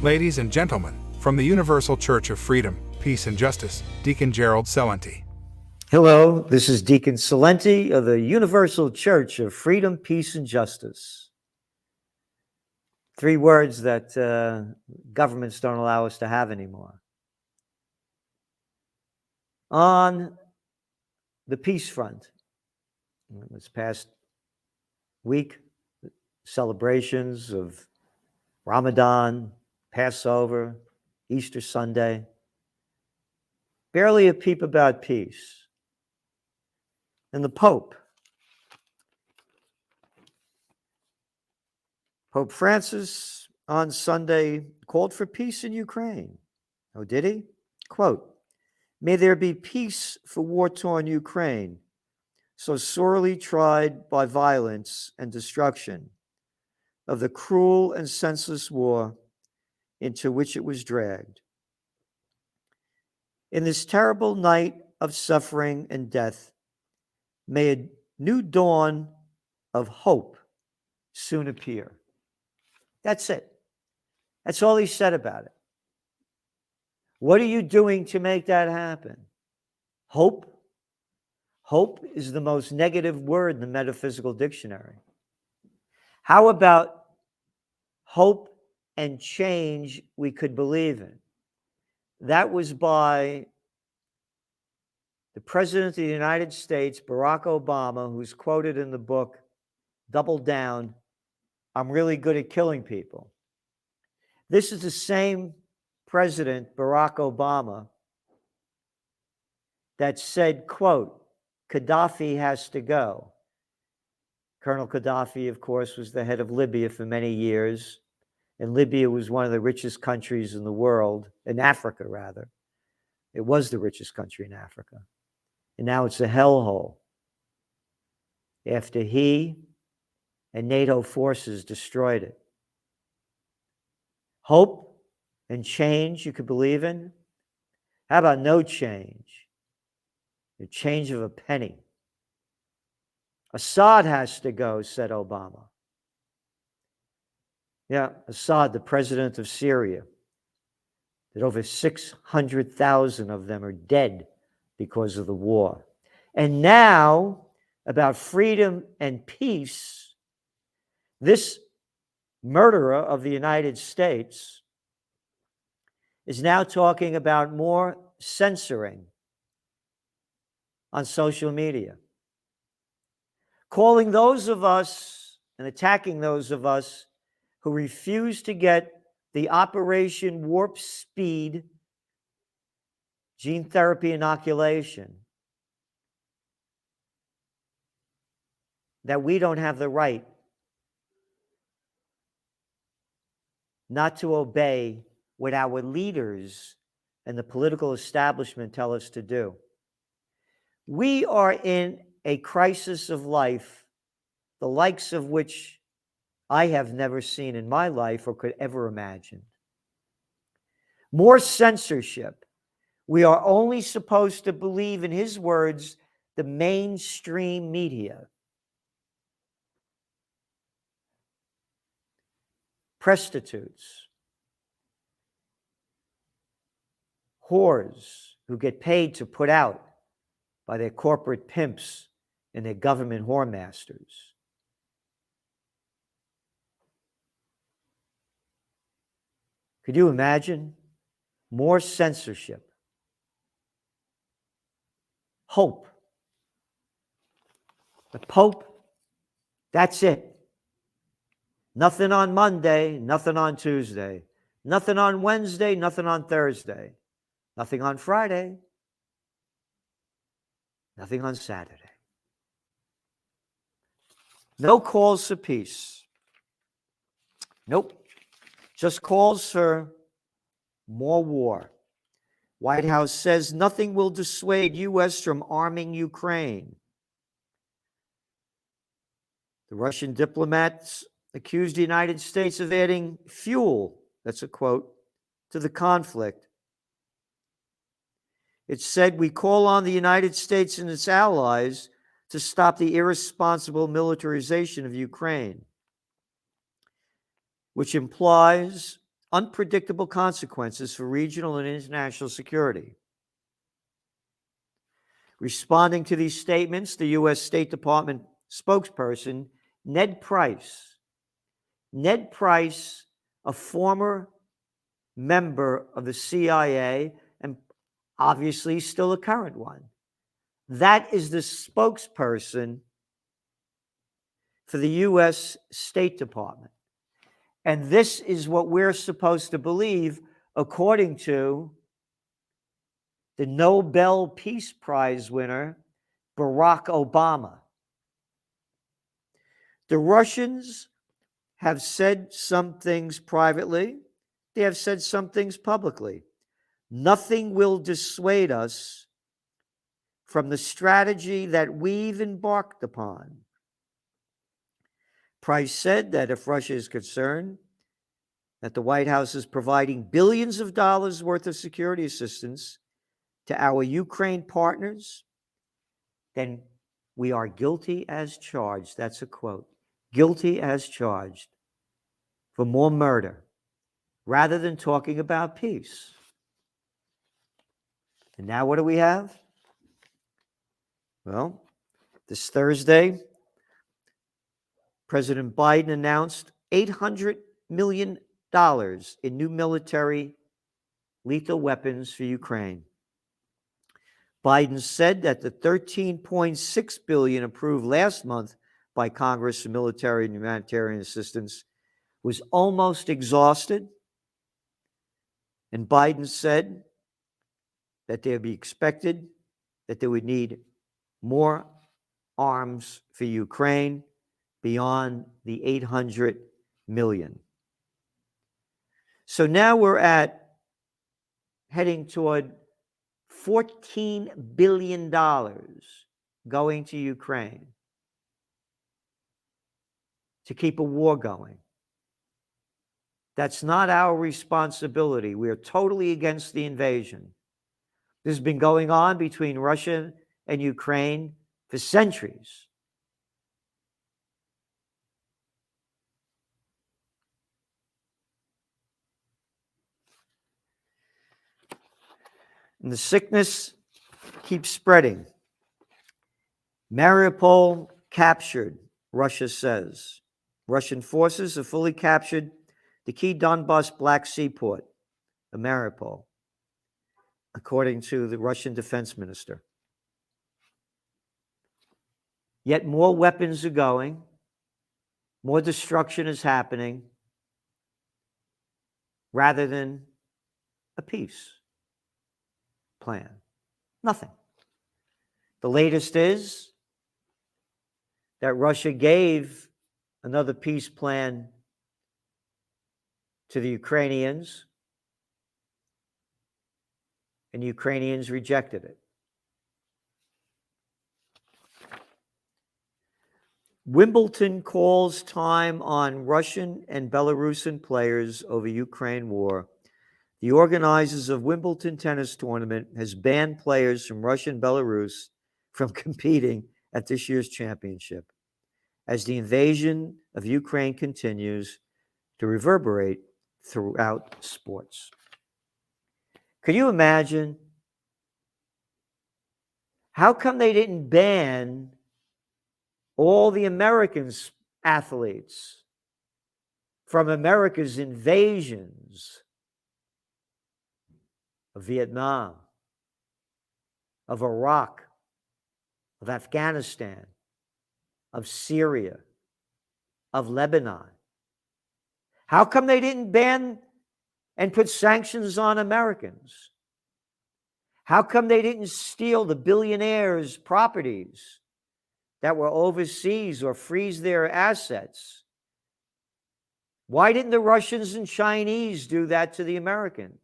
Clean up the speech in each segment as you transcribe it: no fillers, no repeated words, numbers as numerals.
Ladies and gentlemen, from the Universal Church of Freedom, Peace and Justice, Deacon Gerald Celente. Hello, this is Deacon Celente of the Universal Church of Freedom, Peace and Justice. 3 words that governments don't allow us to have anymore. On the peace front, this past week, celebrations of Ramadan, Passover, Easter Sunday, barely a peep about peace. And the Pope Francis on Sunday called for peace in Ukraine. Oh, did he? Quote, "May there be peace for war-torn Ukraine, so sorely tried by violence and destruction of the cruel and senseless war into which it was dragged. In this terrible night of suffering and death, may a new dawn of hope soon appear." That's it. That's all he said about it. What are you doing to make that happen? Hope? Hope is the most negative word in the metaphysical dictionary. How about hope and change we could believe in? That was by the President of the United States, Barack Obama, who's quoted in the book, Double Down, "I'm really good at killing people." This is the same President, Barack Obama, that said, quote, "Gaddafi has to go." Colonel Gaddafi, of course, was the head of Libya for many years, and Libya was one of the richest countries in the world, in Africa, rather. It was the richest country in Africa. And now it's a hellhole after he and NATO forces destroyed it. Hope and change you could believe in? How about no change? The change of a penny. Assad has to go, said Obama. Yeah, Assad, the president of Syria, that over 600,000 of them are dead because of the war. And now, about freedom and peace, this murderer of the United States is now talking about more censoring on social media, calling those of us and attacking those of us who refuse to get the Operation Warp Speed gene therapy inoculation, that we don't have the right not to obey what our leaders and the political establishment tell us to do. We are in a crisis of life, the likes of which I have never seen in my life or could ever imagine. More censorship. We are only supposed to believe, in his words, the mainstream media. Prostitutes, whores who get paid to put out by their corporate pimps and their government whore masters. Could you imagine more censorship? Hope. The Pope, that's it. Nothing on Monday, nothing on Tuesday, nothing on Wednesday, nothing on Thursday, nothing on Friday, nothing on Saturday. No calls for peace. Nope. Just calls for more war. White House says nothing will dissuade U.S. from arming Ukraine. The Russian diplomats accused the United States of adding fuel, that's a quote, to the conflict. It said, "We call on the United States and its allies to stop the irresponsible militarization of Ukraine," which implies unpredictable consequences for regional and international security. Responding to these statements, the U.S. State Department spokesperson, Ned Price, a former member of the CIA and obviously still a current one, that is the spokesperson for the U.S. State Department. And this is what we're supposed to believe according to the Nobel Peace Prize winner, Barack Obama. The Russians have said some things privately. They have said some things publicly. Nothing will dissuade us from the strategy that we've embarked upon. Price said that if Russia is concerned that the White House is providing billions of dollars worth of security assistance to our Ukraine partners, then we are guilty as charged. That's a quote. Guilty as charged for more murder, rather than talking about peace. And now what do we have? Well, this Thursday, President Biden announced $800 million in new military lethal weapons for Ukraine. Biden said that the $13.6 billion approved last month by Congress for military and humanitarian assistance was almost exhausted. And Biden said that they would be expected that they would need more arms for Ukraine beyond the $800 million. So now we're heading toward $14 billion going to Ukraine to keep a war going. That's not our responsibility. We are totally against the invasion. This has been going on between Russia and Ukraine for centuries. And the sickness keeps spreading. Mariupol captured, Russia says. Russian forces have fully captured the key Donbas Black Sea port of Mariupol, according to the Russian defense minister. Yet more weapons are going, more destruction is happening, rather than a peace plan. Nothing. The latest is that Russia gave another peace plan to the Ukrainians, and the Ukrainians rejected it. Wimbledon calls time on Russian and Belarusian players over Ukraine war. The organizers of Wimbledon tennis tournament has banned players from Russia and Belarus from competing at this year's championship as the invasion of Ukraine continues to reverberate throughout sports. Could you imagine? How come they didn't ban all the American athletes from America's invasions of Vietnam, of Iraq, of Afghanistan, of Syria, of Lebanon? How come they didn't ban and put sanctions on Americans? How come they didn't steal the billionaires' properties that were overseas or freeze their assets? Why didn't the Russians and Chinese do that to the Americans?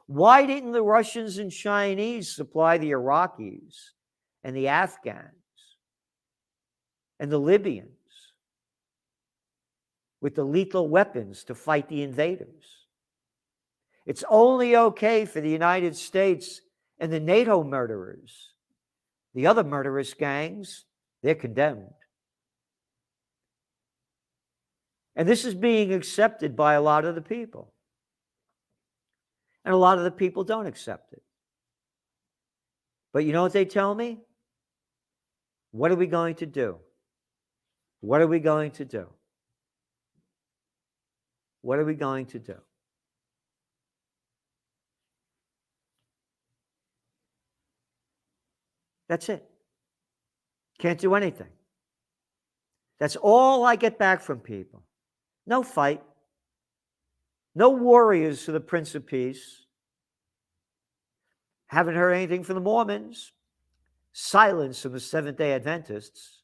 Why didn't the Russians and Chinese supply the Iraqis and the Afghans and the Libyans with the lethal weapons to fight the invaders? It's only okay for the United States and the NATO murderers. The other murderous gangs, they're condemned. And this is being accepted by a lot of the people. And a lot of the people don't accept it. But you know what they tell me? What are we going to do? What are we going to do? What are we going to do? That's it. Can't do anything. That's all I get back from people. No fight. No warriors for the Prince of Peace. Haven't heard anything from the Mormons. Silence from the Seventh-day Adventists.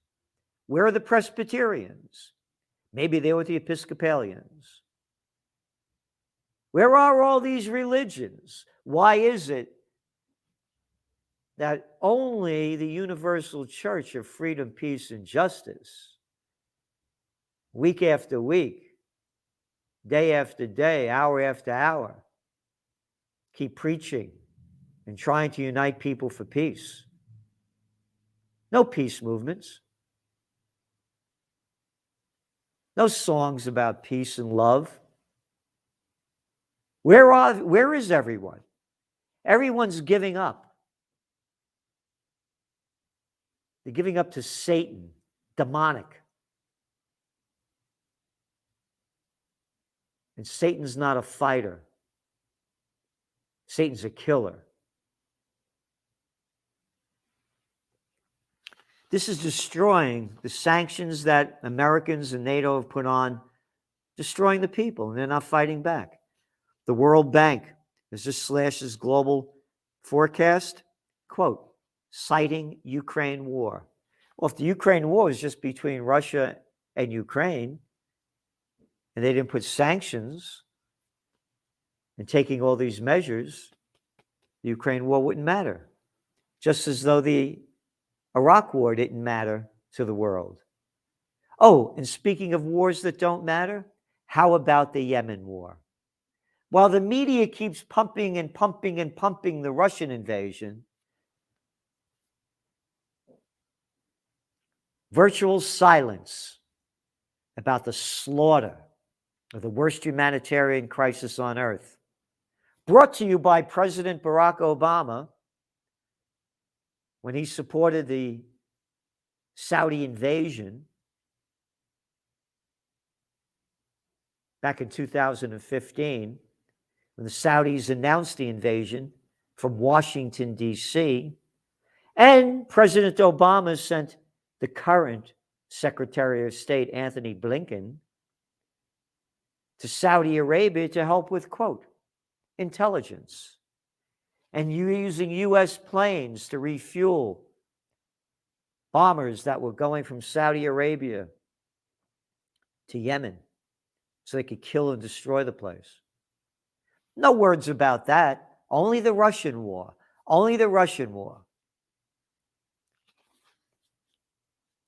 Where are the Presbyterians? Maybe they were the Episcopalians. Where are all these religions? Why is it that only the Universal Church of Freedom, Peace, and Justice, week after week, day after day, hour after hour, keep preaching and trying to unite people for peace? No peace movements. No songs about peace and love. Where is everyone? Everyone's giving up. They're giving up to Satan, demonic. And Satan's not a fighter. Satan's a killer. This is destroying the sanctions that Americans and NATO have put on, destroying the people, and they're not fighting back. The World Bank has just slashed its global forecast, quote, citing Ukraine war. Well, if the Ukraine war is just between Russia and Ukraine, and they didn't put sanctions and taking all these measures, the Ukraine war wouldn't matter. Just as though the Iraq war didn't matter to the world. Oh, and speaking of wars that don't matter, how about the Yemen war? While the media keeps pumping and pumping and pumping the Russian invasion, virtual silence about the slaughter of the worst humanitarian crisis on earth. Brought to you by President Barack Obama when he supported the Saudi invasion back in 2015, when the Saudis announced the invasion from Washington, D.C., and President Obama sent the current Secretary of State, Anthony Blinken, to Saudi Arabia to help with, quote, intelligence, and using U.S. planes to refuel bombers that were going from Saudi Arabia to Yemen so they could kill and destroy the place. No words about that. Only the Russian war. Only the Russian war.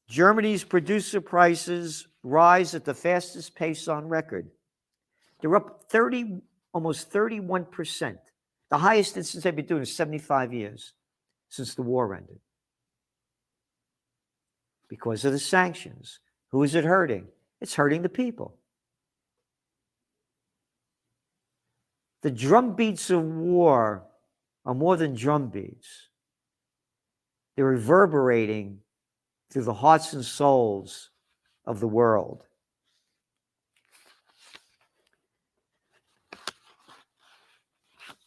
Germany's producer prices rise at the fastest pace on record. They're up almost 31%. The highest since they've been doing is 75 years since the war ended. Because of the sanctions. Who is it hurting? It's hurting the people. The drumbeats of war are more than drumbeats. They're reverberating through the hearts and souls of the world.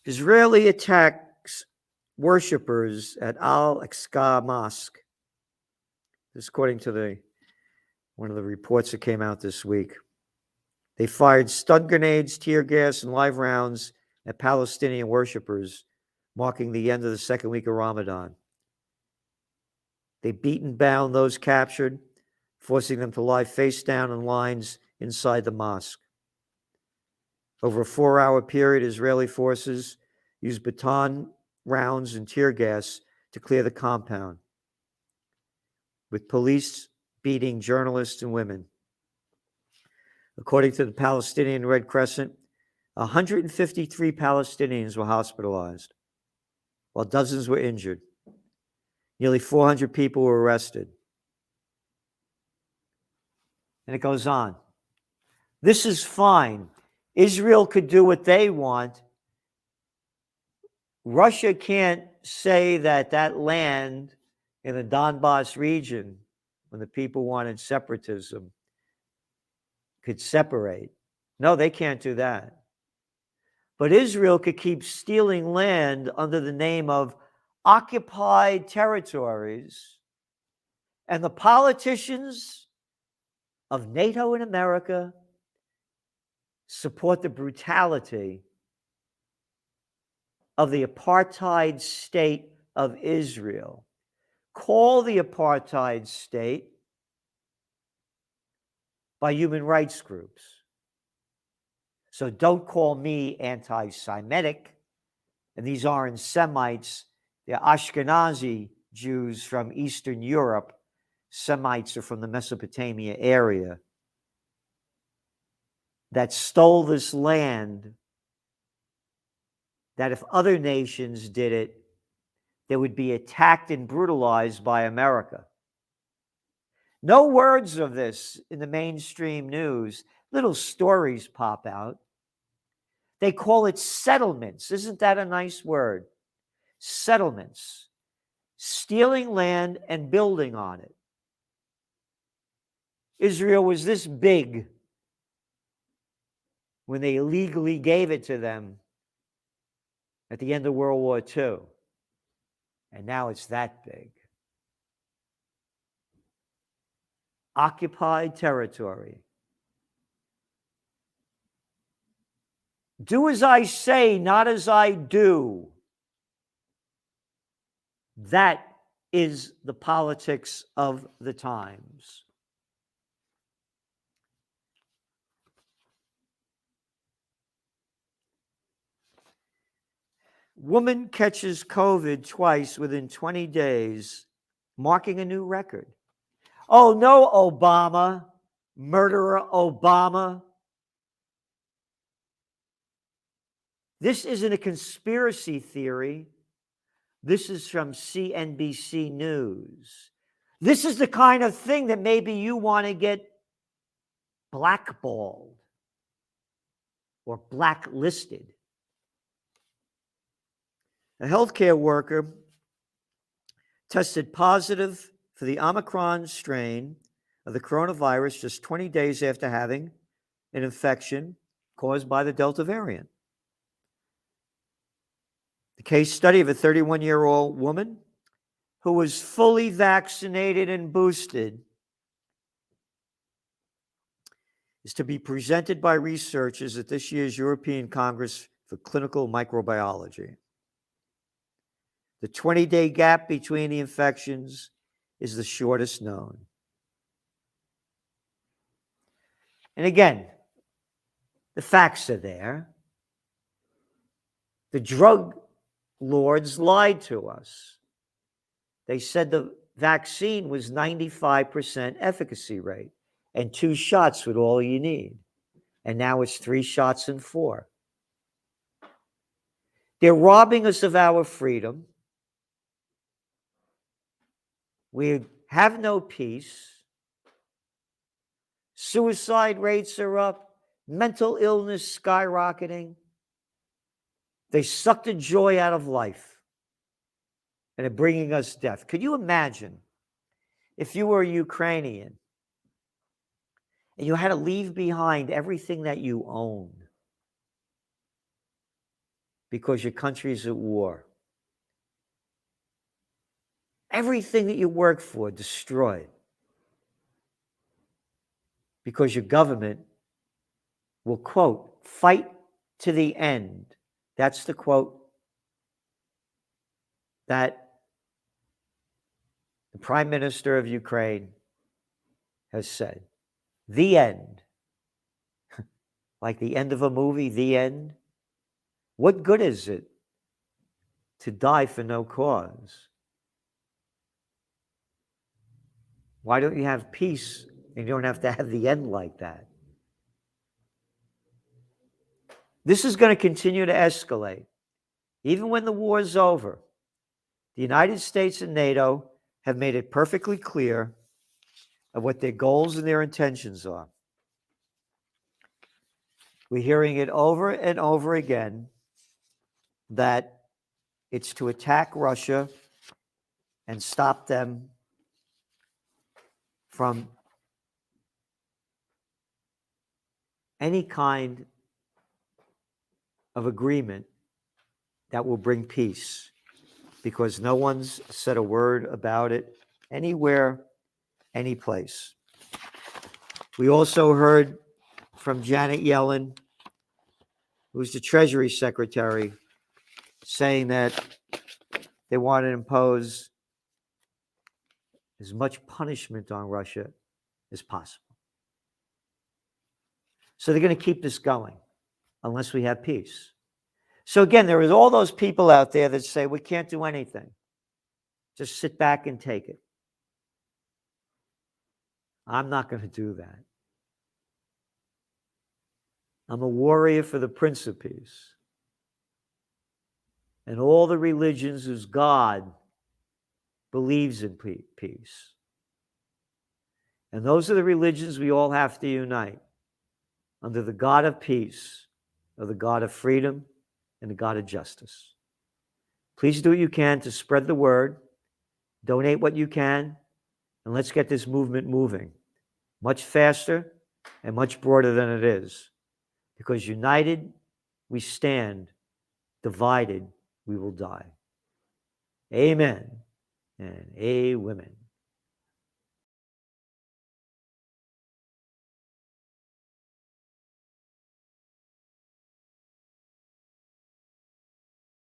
Israeli attacks worshippers at Al-Aqsa Mosque. This is according to one of the reports that came out this week. They fired stun grenades, tear gas, and live rounds at Palestinian worshippers, marking the end of the second week of Ramadan. They beat and bound those captured, forcing them to lie face down in lines inside the mosque. Over a 4-hour period, Israeli forces used baton rounds and tear gas to clear the compound, with police beating journalists and women. According to the Palestinian Red Crescent, 153 Palestinians were hospitalized, while dozens were injured. Nearly 400 people were arrested. And it goes on. This is fine. Israel could do what they want. Russia can't say that that land in the Donbass region, when the people wanted separatism, could separate. No, they can't do that. But Israel could keep stealing land under the name of occupied territories. And the politicians of NATO and America support the brutality of the apartheid state of Israel. Call the apartheid state by human rights groups. So don't call me anti-Semitic. And these aren't Semites. They're Ashkenazi Jews from Eastern Europe. Semites are from the Mesopotamia area that stole this land, that if other nations did it, they would be attacked and brutalized by America. No words of this in the mainstream news. Little stories pop out. They call it settlements. Isn't that a nice word? Settlements. Stealing land and building on it. Israel was this big when they illegally gave it to them at the end of World War II. And now it's that big. Occupied territory. Do as I say, not as I do. That is the politics of the times. Woman catches COVID twice within 20 days, marking a new record. Oh no, Obama, murderer Obama. This isn't a conspiracy theory. This is from CNBC News. This is the kind of thing that maybe you want to get blackballed or blacklisted. A healthcare worker tested positive for the Omicron strain of the coronavirus just 20 days after having an infection caused by the Delta variant. The case study of a 31-year-old woman who was fully vaccinated and boosted is to be presented by researchers at this year's European Congress for Clinical Microbiology. The 20-day gap between the infections is the shortest known. And again, the facts are there. The drug lords lied to us. They said the vaccine was 95% efficacy rate and 2 shots was all you need. And now it's 3 shots and 4. They're robbing us of our freedom. We have no peace. Suicide rates are up. Mental illness skyrocketing. They suck the joy out of life and are bringing us death. Could you imagine if you were a Ukrainian and you had to leave behind everything that you own because your country's at war? Everything that you worked for destroyed because your government will, quote, fight to the end. That's the quote that the Prime Minister of Ukraine has said. The end. Like the end of a movie, the end. What good is it to die for no cause? Why don't you have peace and you don't have to have the end like that? This is going to continue to escalate. Even when the war is over, the United States and NATO have made it perfectly clear of what their goals and their intentions are. We're hearing it over and over again that it's to attack Russia and stop them from any kind of agreement that will bring peace, because no one's said a word about it anywhere, any place. We also heard from Janet Yellen, who's the Treasury Secretary, saying that they want to impose as much punishment on Russia as possible. So they're going to keep this going unless we have peace. So again, there is all those people out there that say we can't do anything. Just sit back and take it. I'm not going to do that. I'm a warrior for the Prince of Peace. And all the religions whose God believes in peace. And those are the religions we all have to unite under the God of peace, or the God of freedom, and the God of justice. Please do what you can to spread the word. Donate what you can, and let's get this movement moving much faster and much broader than it is. Because united, we stand. Divided, we will die. Amen and amen.